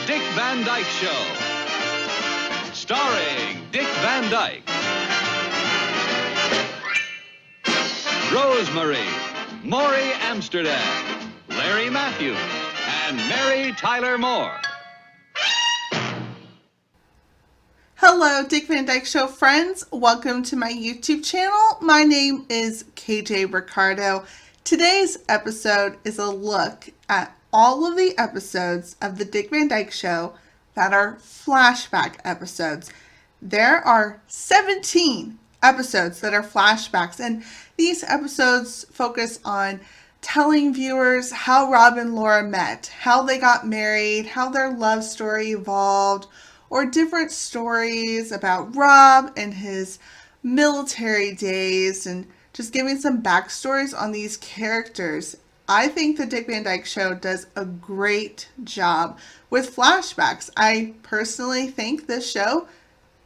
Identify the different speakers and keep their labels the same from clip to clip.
Speaker 1: Dick Van Dyke Show. Starring Dick Van Dyke. Rosemary, Maury Amsterdam, Larry Matthews, and Mary Tyler Moore.
Speaker 2: Hello, Dick Van Dyke Show friends. Welcome to my YouTube channel. My name is KJ Ricardo. Today's episode is a look at all of the episodes of the Dick Van Dyke Show that are flashback episodes. There are 17 episodes that are flashbacks, and these episodes focus on telling viewers how Rob and Laura met, how they got married, how their love story evolved, or different stories about Rob and his military days, and just giving some backstories on these characters. I think the Dick Van Dyke Show does a great job with flashbacks. I personally think this show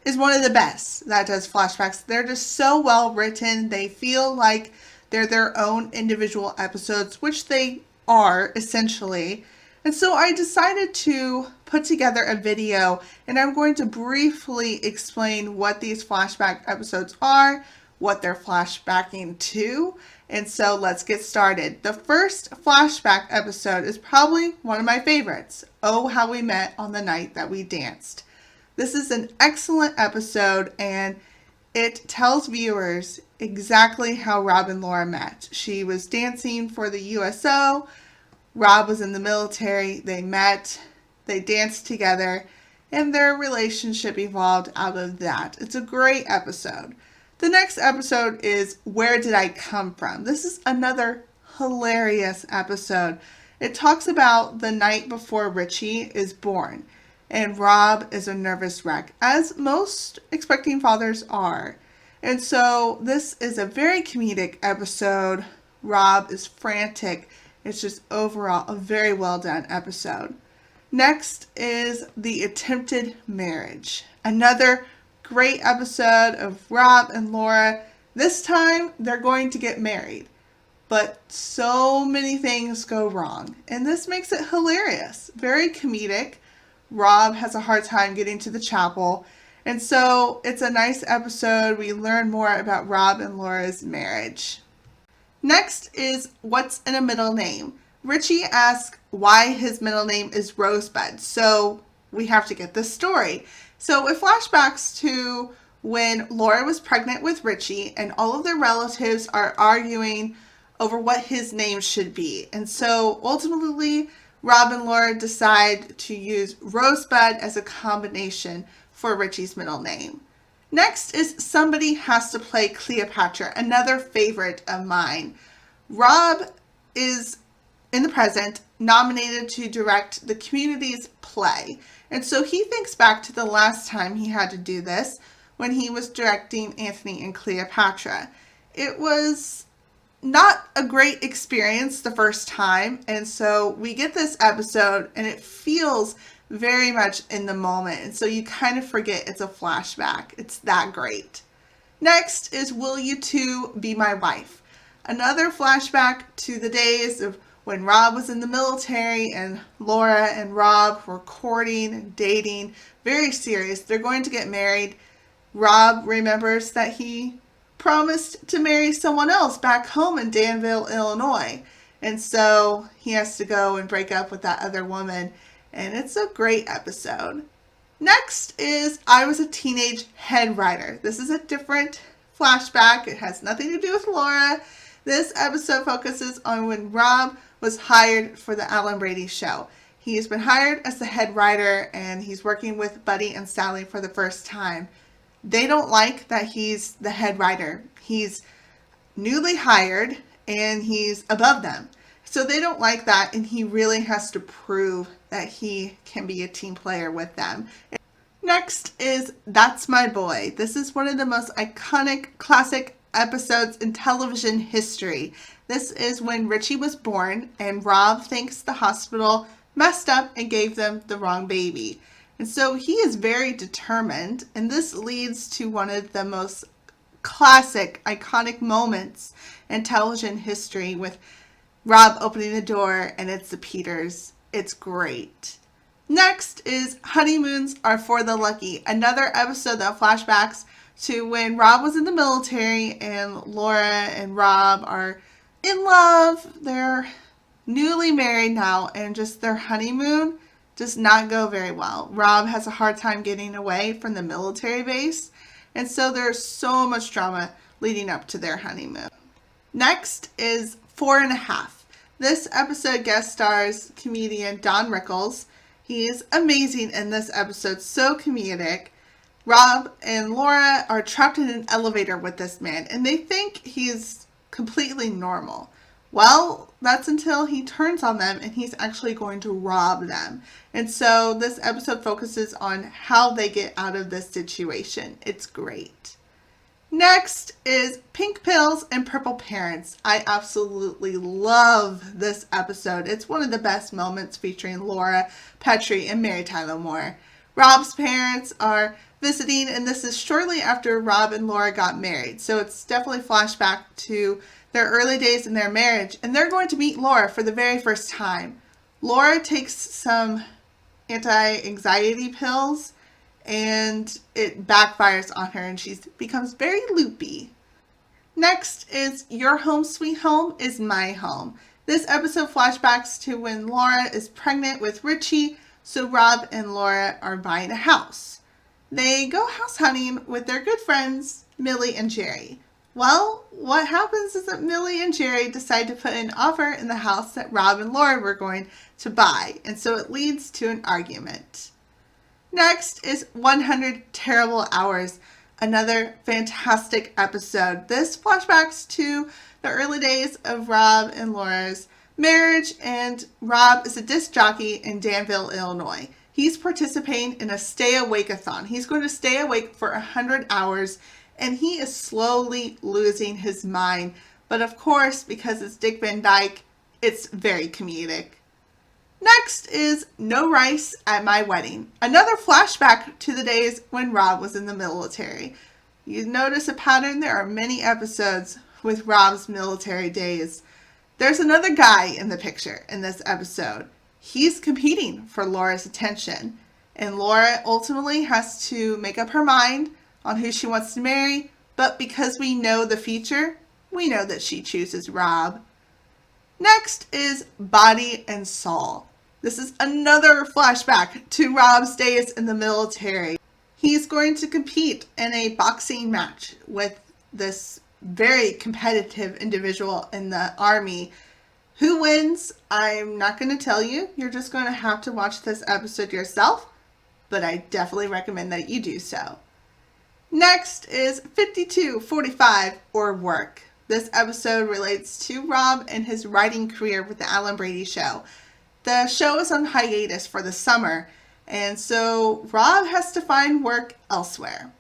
Speaker 2: is one of the best that does flashbacks. They're just so well written. They feel like they're their own individual episodes, which they are essentially. And so I decided to put together a video, and I'm going to briefly explain what these flashback episodes are, what they're flashbacking to. And so let's get started. The first flashback episode is probably one of my favorites. Oh, How We Met on the Night That We Danced. This is an excellent episode, and it tells viewers exactly how Rob and Laura met. She was dancing for the USO. Rob was in the military. They met, they danced together, and their relationship evolved out of that. It's a great episode. The next episode is Where Did I Come From? This is another hilarious episode. It talks about the night before Richie is born, and Rob is a nervous wreck, as most expecting fathers are. And so this is a very comedic episode. Rob is frantic. It's just overall a very well done episode. Next is The Attempted Marriage. Another great episode of Rob and Laura. This time they're going to get married, but so many things go wrong, and this makes it hilarious. Very comedic. Rob has a hard time getting to the chapel, and so it's a nice episode. We learn more about Rob and Laura's marriage. Next is What's in a Middle Name? Richie asks why his middle name is Rosebud, so we have to get this story. So it flashbacks to when Laura was pregnant with Richie, and all of their relatives are arguing over what his name should be. And so ultimately, Rob and Laura decide to use Rosebud as a combination for Richie's middle name. Next is Somebody Has to Play Cleopatra, another favorite of mine. Rob is, in the present, nominated to direct the Community's play. And so he thinks back to the last time he had to do this, when he was directing Antony and Cleopatra. It was not a great experience the first time, and so we get this episode, and it feels very much in the moment, and so you kind of forget it's a flashback. It's that great. Next is Will You Two Be My Wife? Another flashback to the days of when Rob was in the military and Laura and Rob were courting and dating. Very serious. They're going to get married. Rob remembers that he promised to marry someone else back home in Danville, Illinois. And so he has to go and break up with that other woman. And it's a great episode. Next is I Was a Teenage Head Writer. This is a different flashback. It has nothing to do with Laura. This episode focuses on when Rob was hired for the Alan Brady show. He has been hired as the head writer, and he's working with Buddy and Sally for the first time. They don't like that he's the head writer. He's newly hired, and he's above them. So they don't like that, and he really has to prove that he can be a team player with them. Next is That's My Boy. This is one of the most iconic, classic episodes in television history. This is when Richie was born, and Rob thinks the hospital messed up and gave them the wrong baby. And so he is very determined, and this leads to one of the most classic, iconic moments in television history with Rob opening the door, and it's the Peters. It's great. Next is Honeymoons Are for the Lucky, another episode that flashbacks to when Rob was in the military and Laura and Rob are in love. They're newly married now, and just their honeymoon does not go very well. Rob has a hard time getting away from the military base, and so there's so much drama leading up to their honeymoon. Next is 4.5. This episode guest stars comedian Don Rickles. He's amazing in this episode, so comedic. Rob and Laura are trapped in an elevator with this man, and they think he's completely normal. Well, that's until he turns on them and he's actually going to rob them. And so this episode focuses on how they get out of this situation. It's great. Next is Pink Pills and Purple Parents. I absolutely love this episode. It's one of the best moments featuring Laura Petrie and Mary Tyler Moore. Rob's parents are visiting, and this is shortly after Rob and Laura got married. So it's definitely flashback to their early days in their marriage, and they're going to meet Laura for the very first time. Laura takes some anti-anxiety pills, and it backfires on her, and she becomes very loopy. Next is Your Home Sweet Home is My Home. This episode flashbacks to when Laura is pregnant with Richie, so Rob and Laura are buying a house. They go house hunting with their good friends, Millie and Jerry. Well, what happens is that Millie and Jerry decide to put an offer in the house that Rob and Laura were going to buy, and so it leads to an argument. Next is 100 Terrible Hours, another fantastic episode. This flashbacks to the early days of Rob and Laura's marriage, and Rob is a disc jockey in Danville, Illinois. He's participating in a stay awake-a-thon. He's going to stay awake for 100 hours, and he is slowly losing his mind. But of course, because it's Dick Van Dyke, it's very comedic. Next is No Rice at My Wedding, another flashback to the days when Rob was in the military. You notice a pattern, there are many episodes with Rob's military days. There's another guy in the picture in this episode. He's competing for Laura's attention, and Laura ultimately has to make up her mind on who she wants to marry, but because we know the future, we know that she chooses Rob. Next is Body and Soul. This is another flashback to Rob's days in the military. He's going to compete in a boxing match with this very competitive individual in the army. Who wins? I'm not going to tell you. You're just going to have to watch this episode yourself, but I definitely recommend that you do so. Next is 5245 or Work. This episode relates to Rob and his writing career with the Alan Brady Show. The show is on hiatus for the summer, and so Rob has to find work elsewhere.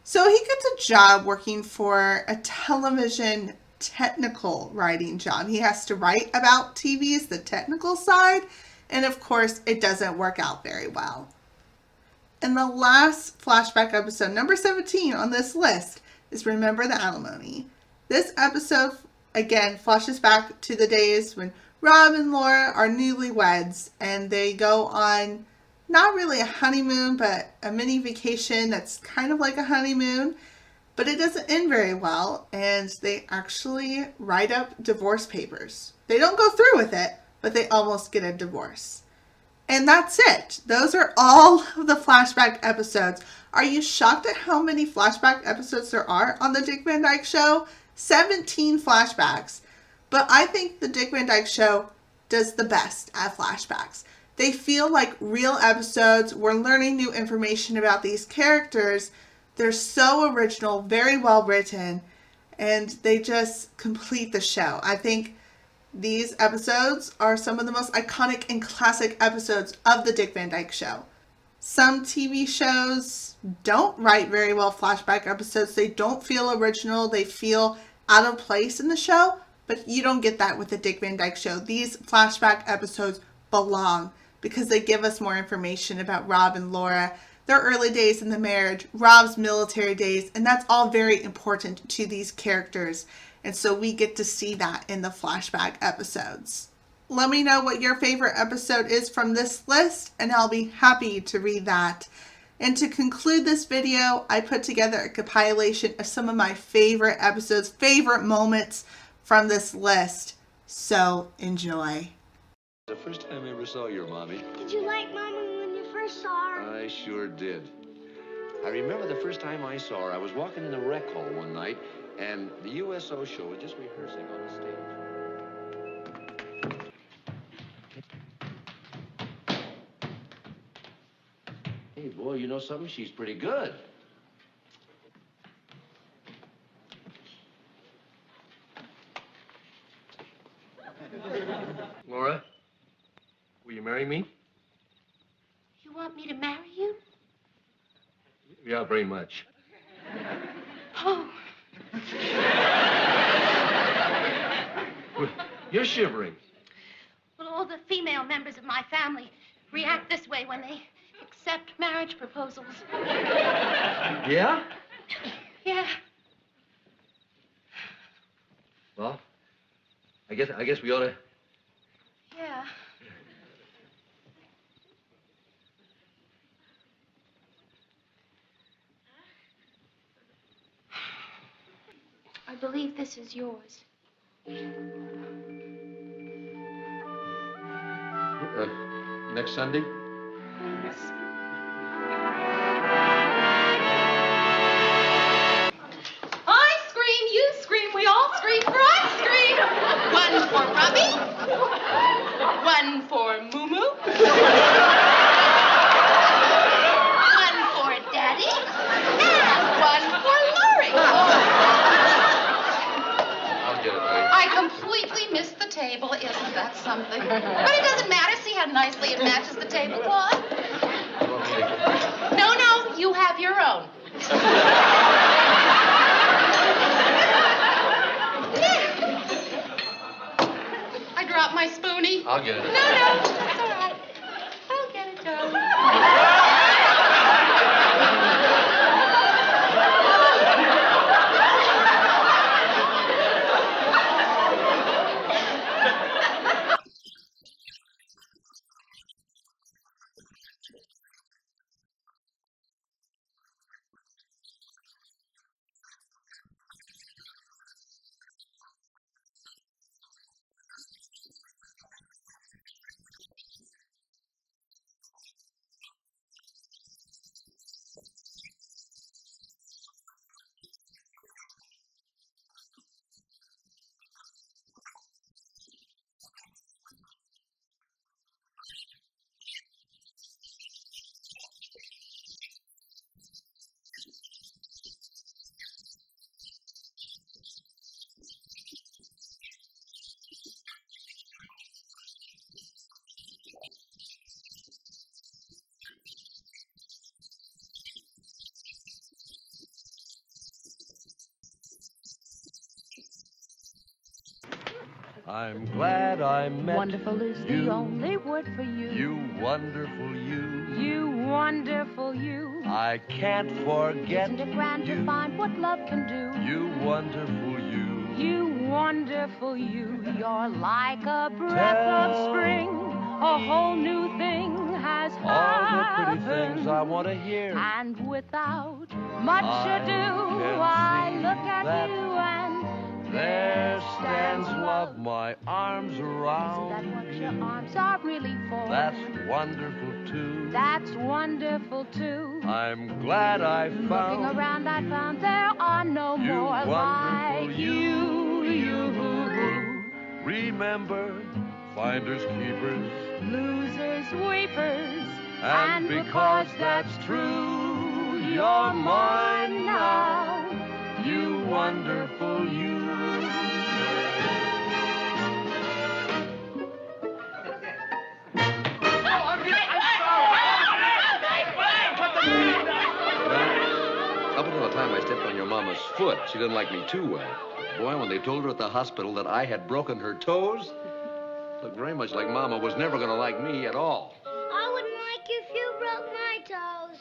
Speaker 2: So he gets a job working for a television technical writing job. He has to write about TV's the technical side, and of course it doesn't work out very well. And the last flashback episode, number 17 on this list, is Remember the Alimony. This episode, again, flashes back to the days when Rob and Laura are newlyweds, and they go on not really a honeymoon, but a mini vacation that's kind of like a honeymoon, but it doesn't end very well, and they actually write up divorce papers. They don't go through with it, but they almost get a divorce. And that's it. Those are all of the flashback episodes. Are you shocked at how many flashback episodes there are on the Dick Van Dyke Show? 17 flashbacks. But I think the Dick Van Dyke Show does the best at flashbacks. They feel like real episodes. We're learning new information about these characters. They're so original, very well written, and they just complete the show. I think these episodes are some of the most iconic and classic episodes of the Dick Van Dyke Show. Some TV shows don't write very well flashback episodes. They don't feel original. They feel out of place in the show, but you don't get that with the Dick Van Dyke Show. These flashback episodes belong because they give us more information about Rob and Laura, their early days in the marriage, Rob's military days, and that's all very important to these characters. And so we get to see that in the flashback episodes. Let me know what your favorite episode is from this list, and I'll be happy to read that. And to conclude this video, I put together a compilation of some of my favorite episodes, favorite moments from this list. So enjoy.
Speaker 3: The first time I ever saw your mommy.
Speaker 4: Did you like Mommy when you first saw her?
Speaker 3: I sure did. I remember the first time I saw her, I was walking in the rec hall one night, and the USO show was just rehearsing on the stage. Hey, boy, you know something? She's pretty good.
Speaker 5: Laura, will you marry me?
Speaker 4: You want me to marry you?
Speaker 5: Yeah, very much.
Speaker 4: Oh.
Speaker 5: You're shivering.
Speaker 4: Well, all the female members of my family react this way when they accept marriage proposals.
Speaker 5: Yeah?
Speaker 4: Yeah.
Speaker 5: Well, I guess we ought to.
Speaker 4: Yeah. I believe this is yours.
Speaker 3: Next Sunday?
Speaker 4: Yes.
Speaker 6: I scream, you scream, we all scream for ice cream. One for Robbie, one for Moo-Moo, one for Daddy, and one for Lori.
Speaker 3: I'll get it, honey.
Speaker 6: I completely missed the table. Isn't that something? But it doesn't matter. See how nicely it matches the tablecloth? No, you have your own. I dropped my spoonie.
Speaker 3: I'll get it.
Speaker 6: No, that's all right. I'll get it, darling.
Speaker 7: I'm glad I met
Speaker 8: Wonderful is
Speaker 7: you.
Speaker 8: the only word for you.
Speaker 7: You wonderful you.
Speaker 8: You wonderful you.
Speaker 7: I can't forget
Speaker 8: Isn't it grand
Speaker 7: you.
Speaker 8: to find what love can do?
Speaker 7: You wonderful you.
Speaker 8: You wonderful you. You're like a breath of spring. A whole new thing has
Speaker 7: All the pretty
Speaker 8: happened.
Speaker 7: things I want to hear.
Speaker 8: And without much
Speaker 7: I
Speaker 8: ado,
Speaker 7: can
Speaker 8: I
Speaker 7: see
Speaker 8: look at
Speaker 7: that
Speaker 8: you and
Speaker 7: there stands love, my arms
Speaker 8: Isn't that
Speaker 7: around
Speaker 8: what
Speaker 7: you.
Speaker 8: your arms are really for?
Speaker 7: That's wonderful too.
Speaker 8: That's wonderful too.
Speaker 7: I'm glad I
Speaker 8: Looking
Speaker 7: found
Speaker 8: around, I found there are no
Speaker 7: you
Speaker 8: more
Speaker 7: wonderful
Speaker 8: like
Speaker 7: you.
Speaker 8: you.
Speaker 7: Remember, finders keepers,
Speaker 8: Losers, weepers,
Speaker 7: and because that's true, you're mine now, you wonderful you.
Speaker 3: Up until the time I stepped on your mama's foot, she didn't like me too well. Boy, when they told her at the hospital that I had broken her toes, it looked very much like Mama was never going to like me at all.
Speaker 4: I wouldn't like you if you broke my toes.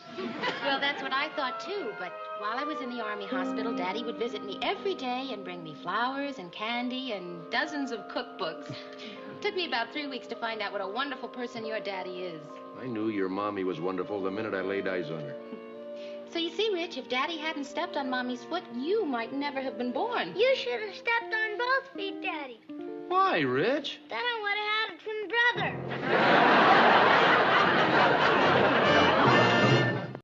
Speaker 9: Well, that's what I thought, too. But while I was in the Army hospital, Daddy would visit me every day and bring me flowers and candy and dozens of cookbooks. Took me about 3 weeks to find out what a wonderful person your daddy is.
Speaker 3: I knew your mommy was wonderful the minute I laid eyes on her.
Speaker 9: So you see, Rich, if Daddy hadn't stepped on Mommy's foot, you might never have been born.
Speaker 10: You should have stepped on both feet, Daddy.
Speaker 3: Why, Rich?
Speaker 10: Then I would have